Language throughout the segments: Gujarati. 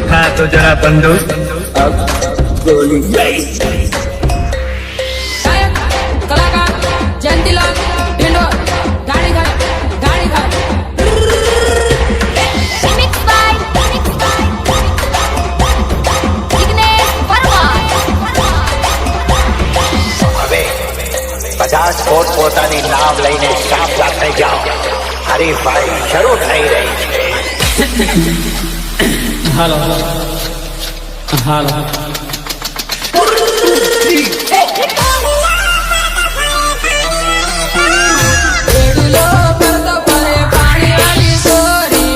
उठा तो जरा बंदूक अब गोली। कलाकार जयंतीलाल ढिंडोर गाड़ी खा હવે 50 ફૂટ પોતાની નાવ લઈને સાપ લાગને જાઓ. હરીફાઈ શરૂ થઈ રહી છે. હાલો હાલો રેડુલો પરતો પરે પાણી વાળી સોરી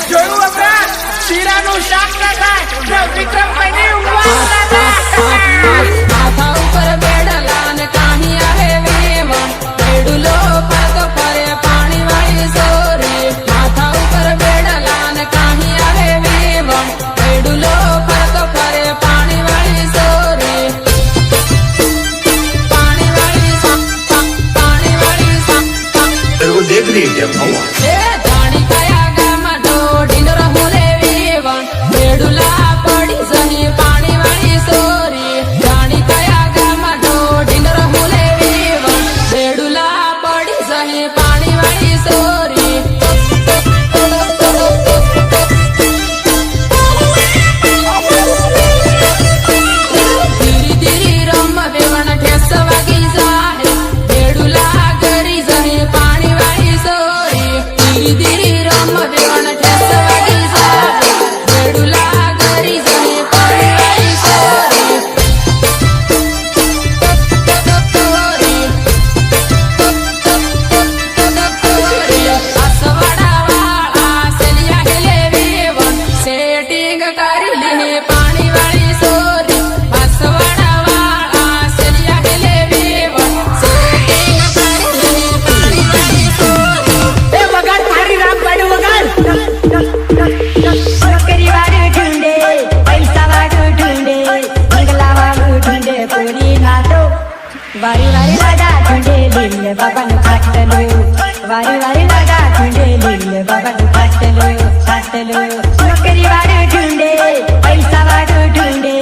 જોયું વગર શીરાનું શાક ના થાય વિક્રમભાઈ માથા ઉપર બેડલા ને કાહી આવે વેવણ રેડુલો પરતો પરે પાણી વાળી સોરી માથા ઉપર બેડલા ને કાહી આવે વેવણ રેડુલો પરતો પરે પાણી વાળી સોરી પાણી વાળી પાણી વાળી तेरे को देख रही है क्या भाव? એ ધાણી કયા ગામમાં ઢોઢીનો રહુલે વેવણ રેડુલા પડી સહી પાણી વાળી સોરી ધાણી કયા ગામમાં ઢોઢીનો રહુલે વેવણ રેડુલા પડી સહી પાણી વાળી સોરી ધીરી ધીરી રમ વેવણ ઠેસ વાગી જાય રેડુલા કરી સહી પાણી વાળી સોરી ધીરી ધીરી રમ વેવણ ઠેસ વાગી જાય રેડુલા કરી સહી પાણી વાળી સોરી આસવાડા વાળા સેલિયા હેલે વેવણ સેટિંગ કરી લે પાણી વાળી સોરી આસવાડા વાળા સેલિયા હેલે વેવણ સેટિંગ કરી લે પાણી વાળી સોરી એ વગર તારી રામ પાડ્યું વગર નોકરી વાળું ઢૂંઢે પૈસા વાળું ઢૂંઢે બંગલા વાળું ઢૂંઢે પૂરી ના તો વારી વારી લાડા ઢૂંઢે લીલે બાબાનું ખાટલું વારી વારી લાડા ઢૂંઢે લીલે બાબાનું ખાટલું નોકરી વાળું ઢૂંઢે પૈસા વાળું ઢૂંઢે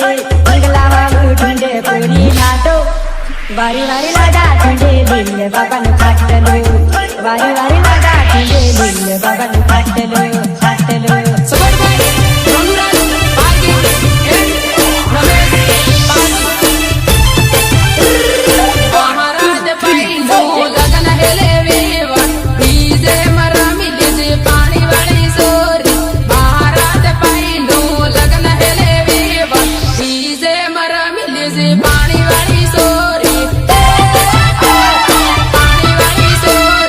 બંગલા વાળું ઢૂંઢે પૂરી ના તો વારી વારી લાડા ઢૂંઢે લીલે બાબાનું ખાટલું વારી વારી લાડા ઢૂંઢે લીલે બાબાનું ખાટલું સબરભાઈ રંગરાજ પારગી રમેશ મહારાજ ભાઈનું લગન હેલે વેવણ બીજે મરામી લીજે પાણી વાળી સોરી મહારાજ ભાઈનું લગન હેલે વેવણ બીજે મરામી લીજે પાણી વાળી સોરી પાણી વાળી સોરી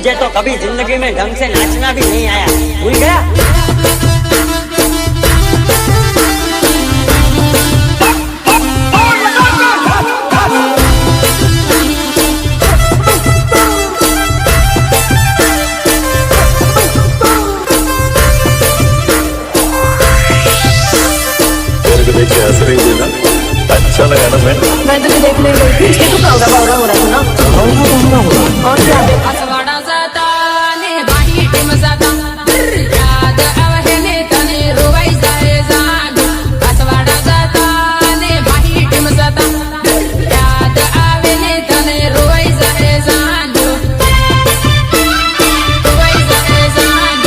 तुझे तो कभी जिंदगी में ढंग से नाचना भी नहीं आया, भूल गया? देख के हंस रही थी ना, अच्छा लगा ना? मैं तुझे देखने गई थी, इसके तो बावरा बावरा हो रहा था ना। और क्या असवाडा जाता ने बाही टीम जाता याद आवे ने तने रोवाई जाए जाग असवाडा जाता ने बाही टीम जाता याद आवे ने तने रोवाई जाए जाग रोवाई जाए जाग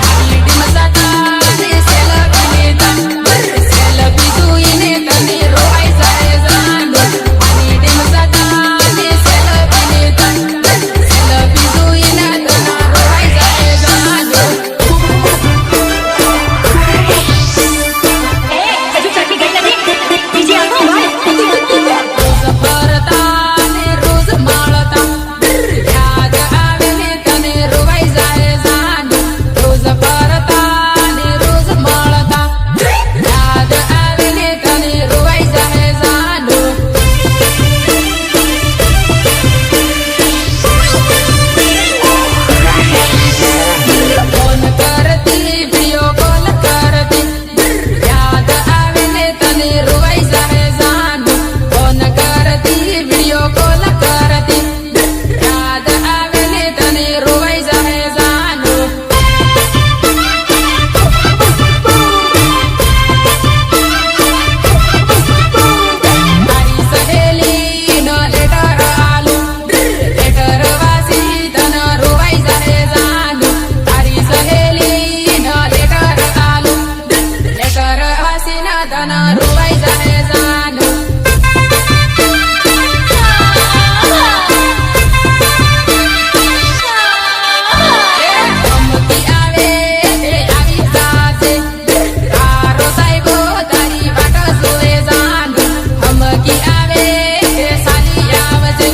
बाही टीम जाता ने सेल्फी जुईने तने रोवाई जाए जाग बाही टीम जाता ने सेल्फी जुईने तने रोवाई जाए जाग अजू चटनी गई नहीं पीछे आओ भाई रोज भरता ने रोज माळता याद आवे ने तने रोवाई जाए जाग रोज भरता ने रोज माळता याद आवे ने तने रोवाई जाए जाग फोन करती वीडियो कॉल करती याद आवे ने तने रोवाई जाए जाग फोन करती वीडियो कॉल करती याद आवे ने तने रोवाई जाए जाग તારી સહેલી નો લેટર આલુ લેટર વાસી તન રોવાઈ જાહે જાગ તારી સહેલી નો લેટર આલુ લેટર વાસી ના તન રોવાઈ જાહે જાગ ધમકી આવે તે આવી જાશે તારો સાહેબો તારી વાટ જોવે જાગ ધમકી આવે તે સાલી આવશે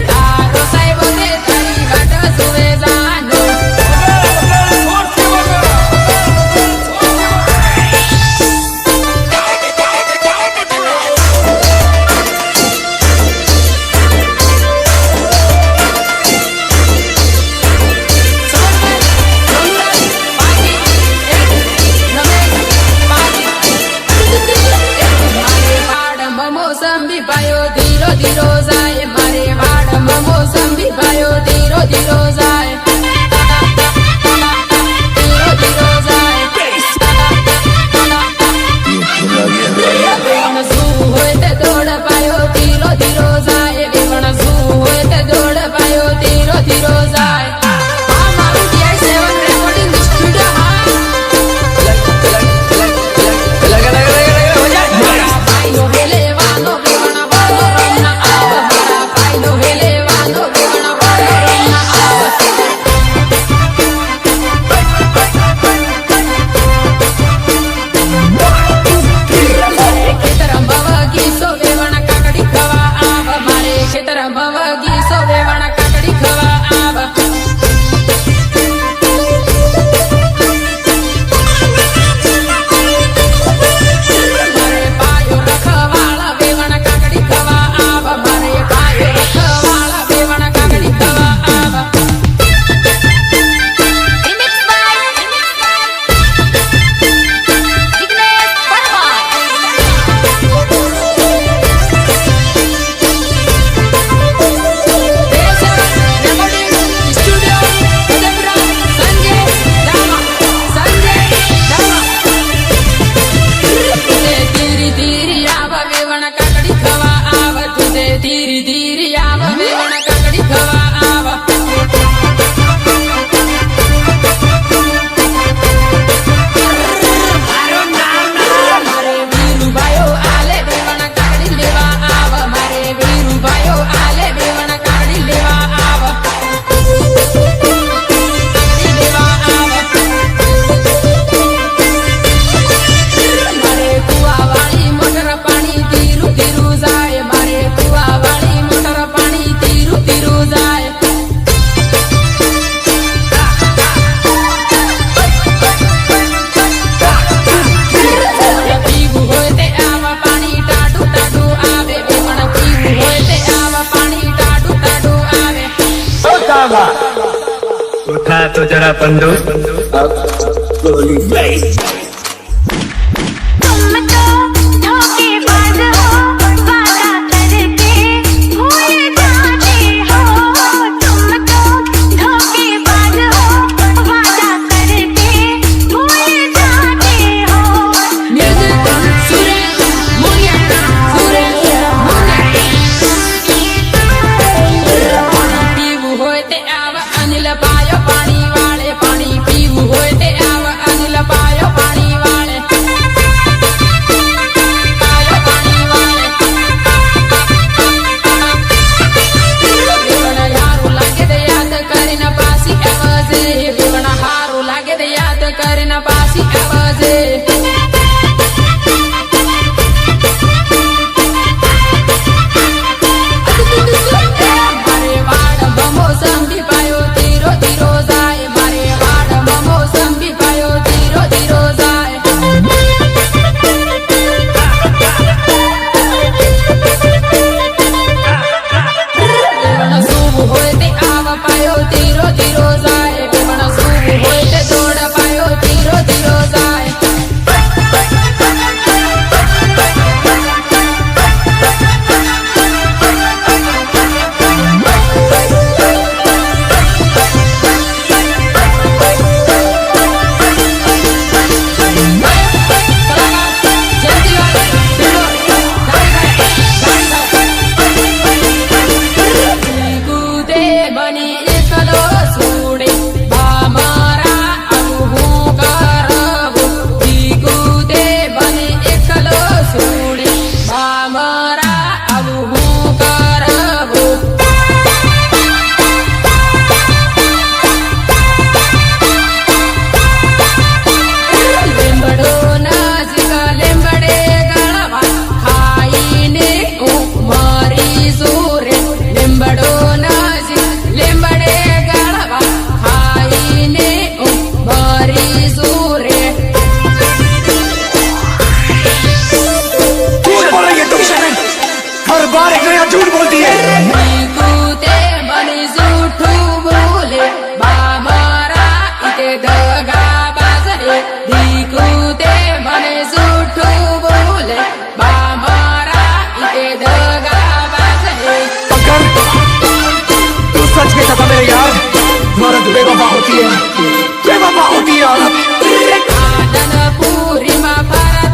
તારો સાહેબો તે તારી વાટ જોવે જાગ મારે વાડમાં મોસંબી પાયો ધીરો ધીરો જાય મારે વાડમાં મોસંબી પાયો ધીરો ધીરો જાય ધીરો ધીરો જાય વેવણ શું હોય તે દોડ પાયો ધીરો ધીરો જાય વેવણ શું હોય તે દોડ પાયો ધીરો ધીરો જાય આ મારું DI7 રેકોર્ડિંગ સ્ટુડિયો હા ભાઈઓ લેવાનો વેવણ વાળો રમણા આવ तो जरा बंदो अब गोली तुम तो धोखेबाज हो, वादा करके भूल जाते हो। तुम तो धोखेबाज हो, वादा करके भूल जाते हो। મ્યુઝિક સુરેશ મુનિયા સુરેશ મુનિયા પીવું હોય તે આવ અનિલ પાયો પાણી વાળે પાણી પીવું હોય તે આવ અનિલ પાયો પાણી વાળે પાયો પાણી વાળે વેવણ હારું લાગે તે યાદ કરીને પાછી આવજે વેવણ હારું લાગે તે યાદ કરીને પાછી આવજે મારે વાડ બમો સંભી પાયો ધીરો ધીરો જાય મારે વાડ બમો સંભી પાયો ધીરો ધીરો જાય વેવણ સૂવું હોય તે આવ પાયો ધીરો ધીરો જાય વેવણ સૂવું હોય તે દોડ પાયો ધીરો ધીરો જાય કૂદે બની એકલો છોડે મારા આવું હું કરવું કૂદે બની એકલો છોડે મારા આવું હું કરવું લીંબડો નજીક લીંબડે ગળવા ખાઈને હું મરી જોરે લીંબડો નજીક લીંબડે ગળવા ખાઈને હું મરી જોરે झूठ बोल रही है तुम शरण, हर बार एक नया झूठ बोलती है। કૂતે બની જૂઠું બોલે મારા ઇતે દગા બાજરે કૂતે બને જૂઠું બોલે મારા ઇતે દગા બાજરે अगर तू सच में था मेरे यार, औरत बेवफा होती है, बेवफा होती है औरत। આનંદપુરીમાં ફરતા